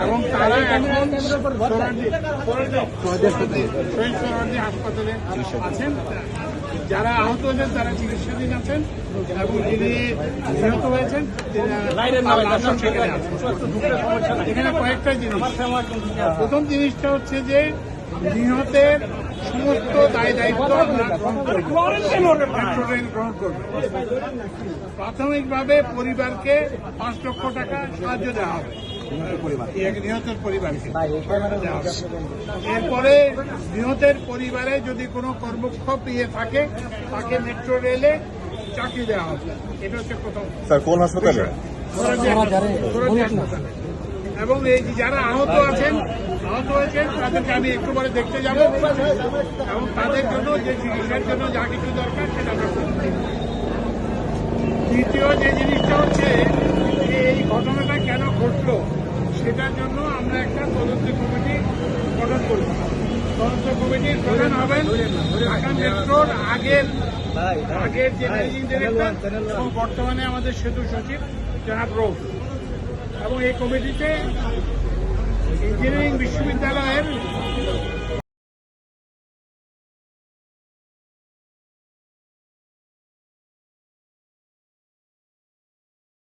এবং তারা এখন শহীদ সোহরাওয়ার্দী হাসপাতালে আছেন। যারা আহত হয়েছেন তারা চিকিৎসাধীন আছেন এবং যিনি নিহত হয়েছেন এখানে কয়েকটা জিনিস। প্রথম জিনিসটা হচ্ছে যে নিহতের সমস্ত দায় দায়িত্ব আমরা গ্রহণ করব। প্রাথমিকভাবে পরিবারকে 5 লক্ষ টাকা সাহায্য দেওয়া হবে নিহতের পরিবারকে। এরপরে নিহতের পরিবারে যদি কোনো কর্মক্ষোভ থাকে তাকে মেট্রো রেলে চাকরি দেওয়া হবে। এটা হচ্ছে প্রথম। কোন হাসপাতালে? এবং এই যারা আহত হয়েছেন তাদেরকে আমি একটু পরে দেখতে যাব এবং তাদের জন্য যে চিকিৎসার জন্য যা কিছু দরকার সেটা আমরা করছি। দ্বিতীয় যে জিনিসটা হচ্ছে যে এই ঘটনাটা কেন ঘটলো সেটার জন্য আমরা একটা তদন্ত কমিটি গঠন করব। তদন্ত কমিটির প্রধান হবেন ঢাকা মেট্রোর আগের যে ম্যানেজিং ডিরেক্টর এবং বর্তমানে আমাদের সেতু সচিব জনাব রৌফ। এবং এই কমিটিতে ইঞ্জিনিয়ারিং বিশ্ববিদ্যালয়ের